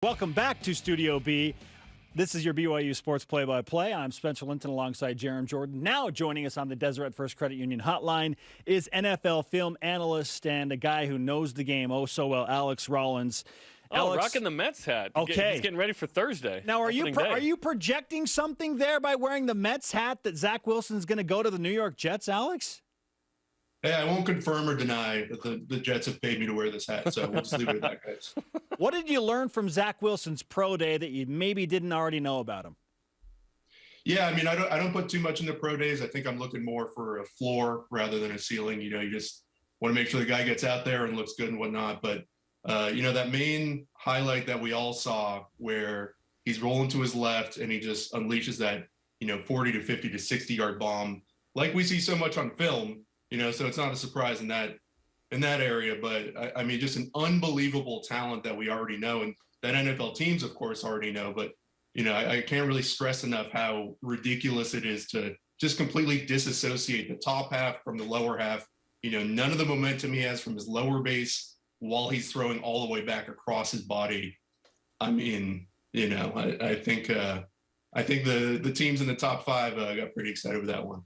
Welcome back to Studio B. This is your BYU Sports Play-by-Play. I'm Spencer Linton alongside Jerem Jordan. Now joining us on the Deseret First Credit Union hotline is NFL film analyst and a guy who knows the game oh so well, Alex Rollins. Alex, rocking the Mets hat. Okay. He's getting ready for Thursday. Now, are you projecting something there by wearing the Mets hat that Zach Wilson's going to go to the New York Jets, Alex? Hey, I won't confirm or deny that the Jets have paid me to wear this hat, so we'll just leave it at that, guys. What did you learn from Zach Wilson's pro day that you maybe didn't already know about him? Yeah, I mean, I don't put too much into pro days. I think I'm looking more for a floor rather than a ceiling. You know, you just want to make sure the guy gets out there and looks good and whatnot. But, that main highlight that we all saw where he's rolling to his left and he just unleashes that, 40 to 50 to 60-yard bomb like we see so much on film, so it's not a surprise in that area. But, I mean, just an unbelievable talent that we already know and that NFL teams, of course, already know. But, I can't really stress enough how ridiculous it is to just completely disassociate the top half from the lower half. None of the momentum he has from his lower base while he's throwing all the way back across his body. I mean, I think the teams in the top five got pretty excited with that one.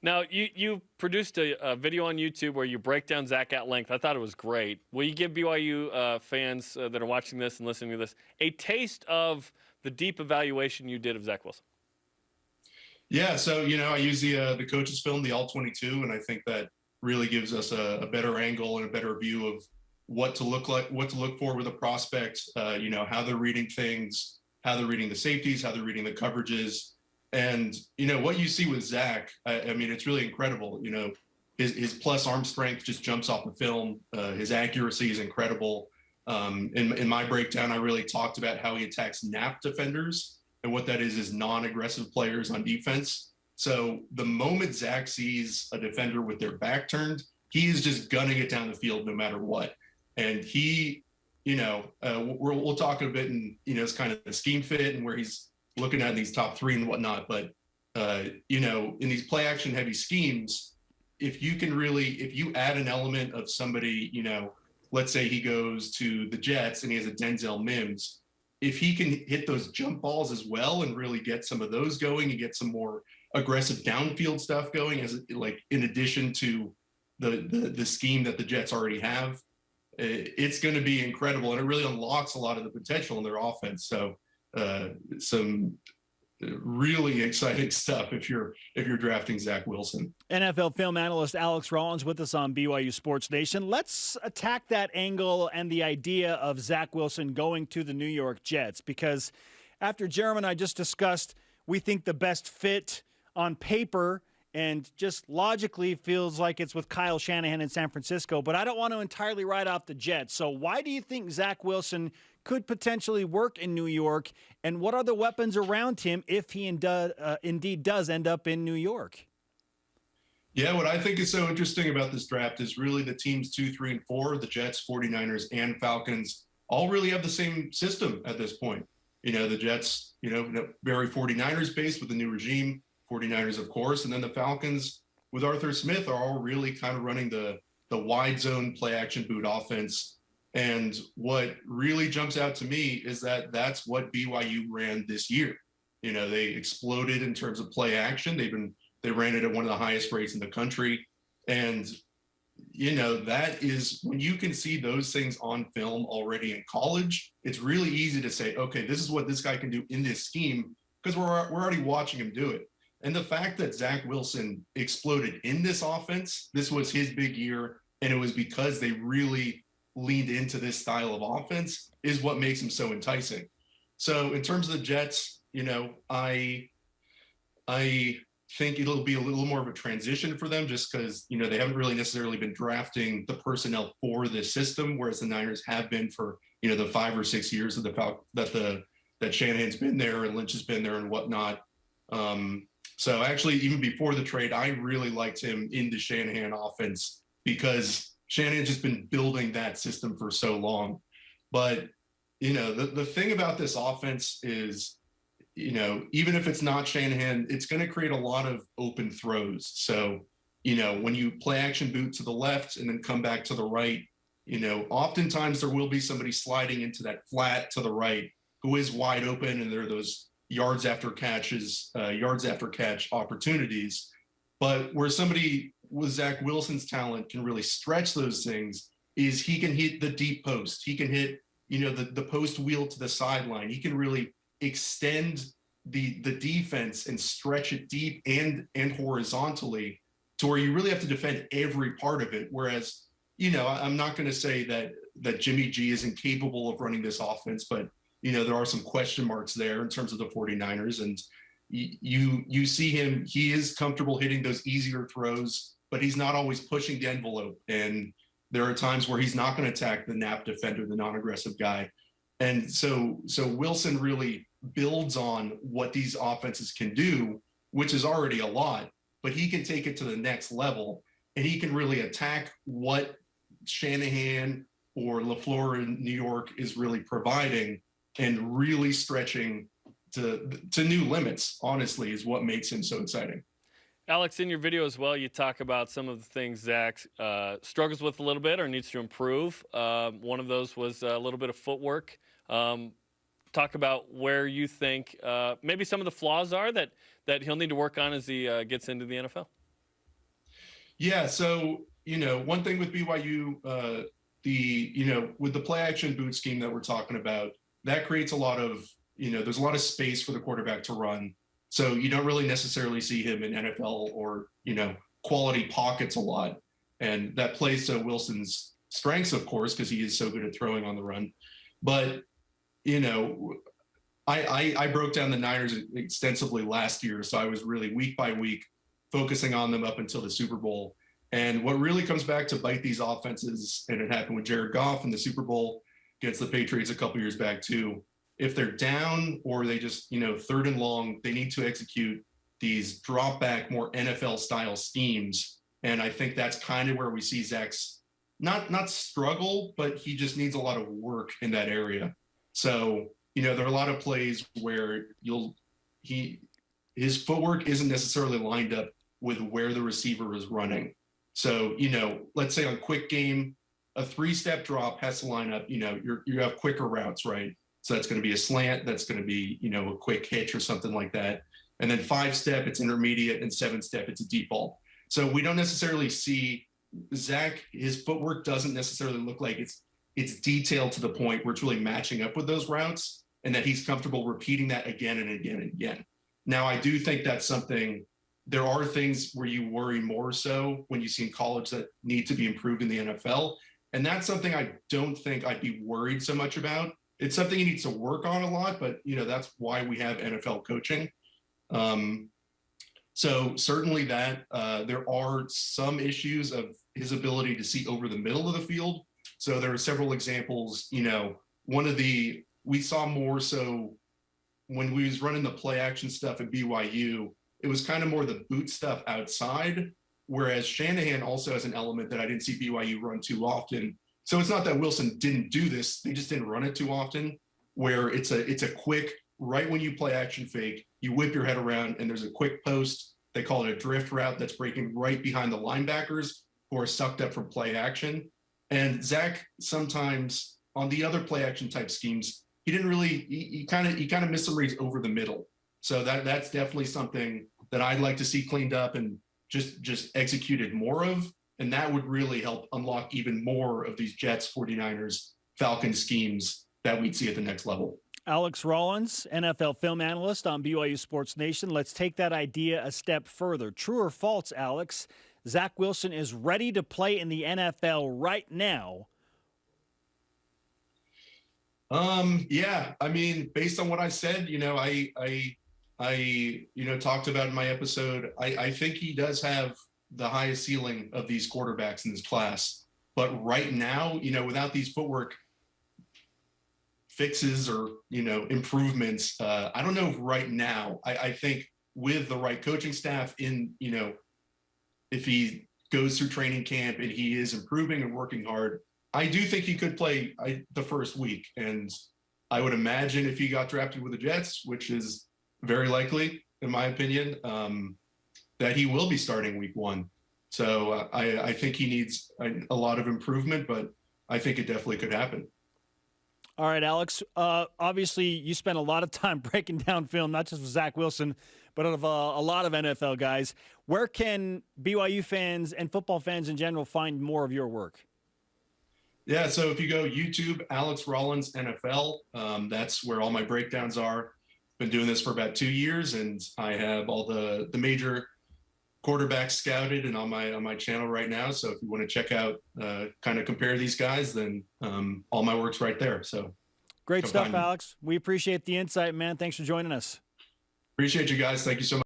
Now, you produced a video on YouTube where you break down Zach at length. I thought it was great. Will you give BYU fans that are watching this and listening to this a taste of the deep evaluation you did of Zach Wilson? Yeah, so, I use the coach's film, the All-22, and I think that really gives us a better angle and a better view of what to look for with a prospect, how they're reading things, how they're reading the safeties, how they're reading the coverages. And, what you see with Zach, I mean, it's really incredible. His plus arm strength just jumps off the film. His accuracy is incredible. In my breakdown, I really talked about how he attacks nap defenders. And what that is non-aggressive players on defense. So the moment Zach sees a defender with their back turned, he is just gunning it down the field no matter what. And he, we'll talk a bit in, it's kind of the scheme fit and where he's looking at these top three and whatnot. But, in these play action heavy schemes, if you add an element of somebody, let's say he goes to the Jets and he has a Denzel Mims, if he can hit those jump balls as well and really get some of those going and get some more aggressive downfield stuff going as like in addition to the scheme that the Jets already have, it's going to be incredible. And it really unlocks a lot of the potential in their offense. So some really exciting stuff if you're drafting Zach Wilson. NFL film analyst Alex Rollins with us on BYU Sports Nation. Let's attack that angle and the idea of Zach Wilson going to the New York Jets, because after Jerem and I just discussed, we think the best fit on paper and just logically feels like it's with Kyle Shanahan in San Francisco, but I don't want to entirely write off the Jets. So why do you think Zach Wilson could potentially work in New York, and what are the weapons around him if he indeed does end up in New York? Yeah, what I think is so interesting about this draft is really the teams 2, 3, and 4, the Jets, 49ers, and Falcons, all really have the same system at this point. The Jets, very 49ers based with the new regime, 49ers, of course, and then the Falcons with Arthur Smith are all really kind of running the wide zone play action boot offense. And what really jumps out to me is that that's what BYU ran this year. They exploded in terms of play action. They ran it at one of the highest rates in the country. And, that is when you can see those things on film already in college, it's really easy to say, okay, this is what this guy can do in this scheme because we're already watching him do it. And the fact that Zach Wilson exploded in this offense, this was his big year, and it was because they really leaned into this style of offense is what makes him so enticing. So in terms of the Jets, I think it'll be a little more of a transition for them just because, they haven't really necessarily been drafting the personnel for this system, whereas the Niners have been for, the 5 or 6 years of that Shanahan's been there and Lynch has been there and whatnot. So actually, even before the trade, I really liked him in the Shanahan offense because Shanahan's just been building that system for so long. But, the thing about this offense is, even if it's not Shanahan, it's going to create a lot of open throws. So, when you play action boot to the left and then come back to the right, oftentimes there will be somebody sliding into that flat to the right who is wide open, and there are those yards after catch opportunities. But where somebody with Zach Wilson's talent can really stretch those things is he can hit the deep post. He can hit, the post wheel to the sideline. He can really extend the defense and stretch it deep and horizontally to where you really have to defend every part of it. Whereas, I'm not going to say that Jimmy G isn't capable of running this offense, but there are some question marks there in terms of the 49ers. And you see him, he is comfortable hitting those easier throws, but he's not always pushing the envelope. And there are times where he's not going to attack the nap defender, the non-aggressive guy. And so Wilson really builds on what these offenses can do, which is already a lot, but he can take it to the next level, and he can really attack what Shanahan or LaFleur in New York is really providing, and really stretching to new limits, honestly, is what makes him so exciting. Alex, in your video as well, you talk about some of the things Zach struggles with a little bit or needs to improve. One of those was a little bit of footwork. Talk about where you think maybe some of the flaws are that he'll need to work on as he gets into the NFL. Yeah, so, one thing with BYU, with the play action boot scheme that we're talking about, that creates a lot of, there's a lot of space for the quarterback to run. So you don't really necessarily see him in NFL or, quality pockets a lot. And that plays to Wilson's strengths, of course, because he is so good at throwing on the run. But, I broke down the Niners extensively last year. So I was really week by week focusing on them up until the Super Bowl. And what really comes back to bite these offenses, and it happened with Jared Goff in the Super Bowl against the Patriots a couple years back too. If they're down or they just, third and long, they need to execute these drop back, more NFL style schemes. And I think that's kind of where we see Zach's not struggle, but he just needs a lot of work in that area. So, there are a lot of plays where his footwork isn't necessarily lined up with where the receiver is running. So, let's say on quick game, a 3-step drop has to line up, you have quicker routes, right? So that's going to be a slant. That's going to be, a quick hitch or something like that. And then 5-step, it's intermediate, and 7-step, it's a deep ball. So we don't necessarily see Zach, his footwork doesn't necessarily look like it's detailed to the point where it's really matching up with those routes, and that he's comfortable repeating that again and again and again. Now, I do think that's something, there are things where you worry more so when you see in college that need to be improved in the NFL. And that's something I don't think I'd be worried so much about. It's something he needs to work on a lot, but that's why we have NFL coaching. So certainly that there are some issues of his ability to see over the middle of the field. So there are several examples, we saw more so when we was running the play action stuff at BYU, it was kind of more the boot stuff outside, whereas Shanahan also has an element that I didn't see BYU run too often. So it's not that Wilson didn't do this, they just didn't run it too often, where it's a quick, right when you play action fake, you whip your head around and there's a quick post. They call it a drift route that's breaking right behind the linebackers who are sucked up from play action. And Zach, sometimes on the other play action type schemes, he didn't really, he kind of missed some reads over the middle. So that's definitely something that I'd like to see cleaned up and just executed more of. And that would really help unlock even more of these Jets, 49ers, Falcons schemes that we'd see at the next level. Alex Rollins, NFL film analyst on BYU Sports Nation. Let's take that idea a step further. True or false, Alex, Zach Wilson is ready to play in the NFL right now? Yeah, I mean, based on what I said, I talked about in my episode, I think he does have the highest ceiling of these quarterbacks in this class. But right now, without these footwork fixes or, improvements, I don't know if right now, I think with the right coaching staff if he goes through training camp and he is improving and working hard, I do think he could play the first week. And I would imagine if he got drafted with the Jets, which is very likely, in my opinion, that he will be starting week 1. So I think he needs a lot of improvement, but I think it definitely could happen. All right, Alex. Obviously, you spent a lot of time breaking down film, not just with Zach Wilson, but of a lot of NFL guys. Where can BYU fans and football fans in general find more of your work? Yeah, so if you go YouTube, Alex Rollins NFL, that's where all my breakdowns are. Been doing this for about 2 years, and I have all the major quarterbacks scouted and on my channel right now. So if you want to check out, kind of compare these guys, then all my work's right there. So great stuff, Alex. We appreciate the insight, man. Thanks for joining us. Appreciate you guys. Thank you so much.